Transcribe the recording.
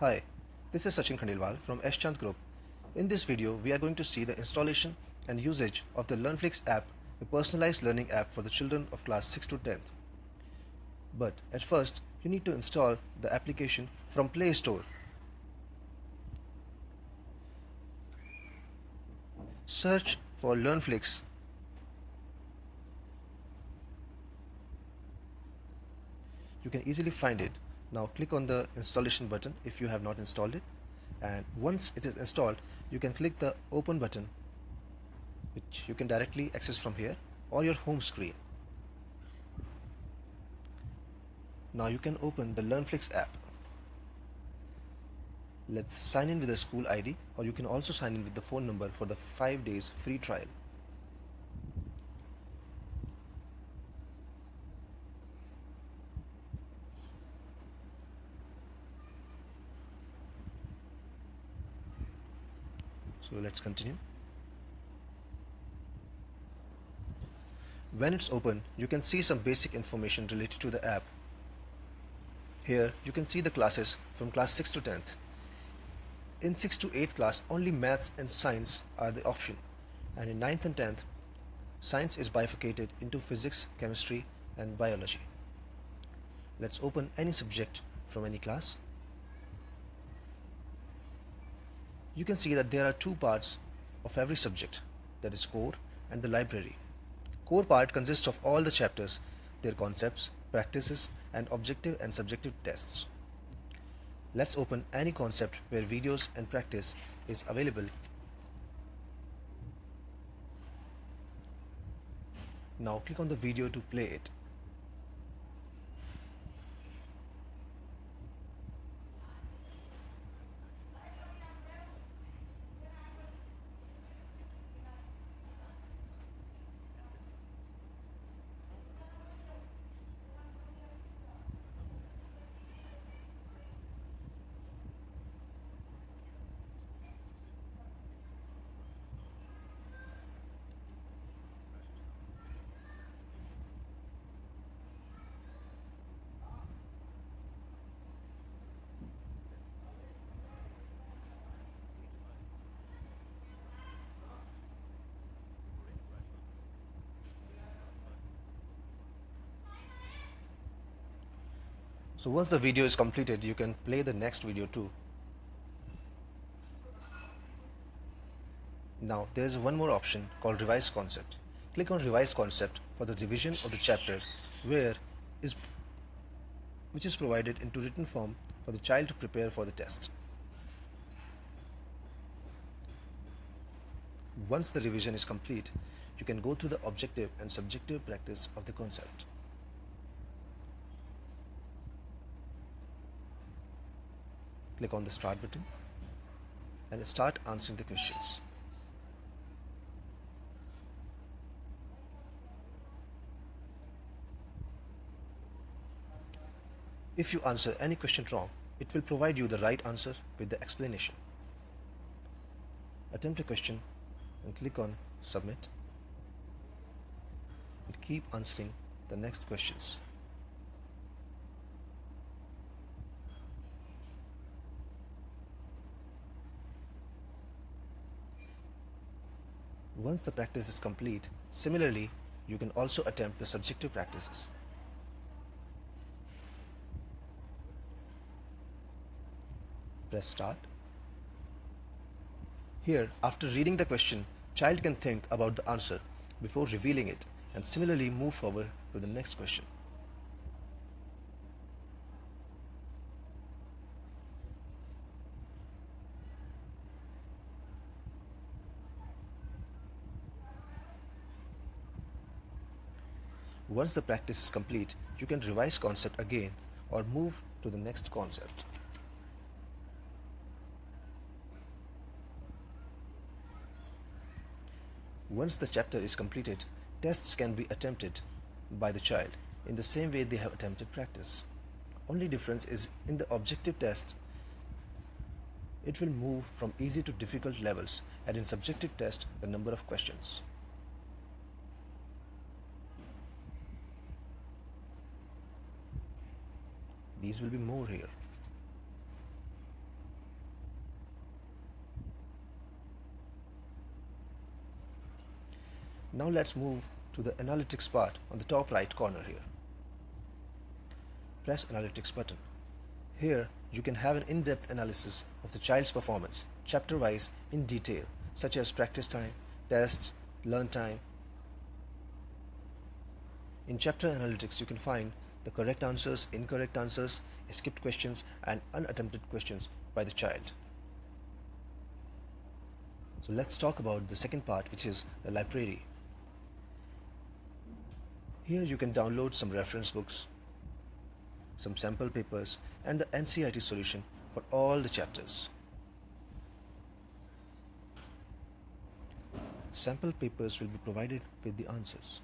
Hi, this is S.chand from S.chand Group. In this video, we are going to see the installation and usage of the Learnflix app, a personalized learning app for the children of class 6 to 10th. But at first, you need to install the application from Play Store. Search for Learnflix. You can easily find it. Now click on the installation button if you have not installed it, and once it is installed, you can click the open button, which you can directly access from here or your home screen. Now you can open the Learnflix app. Let's sign in with a school ID, or you can also sign in with the phone number for the 5 days free trial. So let's continue. When it's open, you can see some basic information related to the app. Here you can see the classes from class 6 to 10th. In 6th to 8th class, only maths and science are the option, and in 9th and 10th, science is bifurcated into physics, chemistry and biology. Let's open any subject from any class. You can see that there are two parts of every subject, that is core and the library. Core part consists of all the chapters, their concepts, practices and objective and subjective tests. Let's open any concept where videos and practice is available. Now click on the video to play it. So once the video is completed, you can play the next video too. Now there is one more option called Revise Concept. Click on Revise Concept for the revision of the chapter which is provided into written form for the child to prepare for the test. Once the revision is complete, you can go through the objective and subjective practice of the concept. Click on the Start button and start answering the questions. If you answer any question wrong, it will provide you the right answer with the explanation. Attempt a question and click on Submit and keep answering the next questions. Once the practice is complete, similarly, you can also attempt the subjective practices. Press Start. Here, after reading the question, child can think about the answer before revealing it and similarly move forward to the next question. Once the practice is complete, you can revise concept again or move to the next concept. Once the chapter is completed, tests can be attempted by the child in the same way they have attempted practice. Only difference is in the objective test, it will move from easy to difficult levels, and in subjective test, the number of questions. These will be more here. Now let's move to the analytics part on the top right corner here. Press analytics button. Here you can have an in-depth analysis of the child's performance, chapter-wise in detail, such as practice time, tests, learn time. In chapter analytics you can find the correct answers, incorrect answers, skipped questions and unattempted questions by the child. So let's talk about the second part, which is the library. Here you can download some reference books, some sample papers and the NCERT solution for all the chapters. Sample papers will be provided with the answers.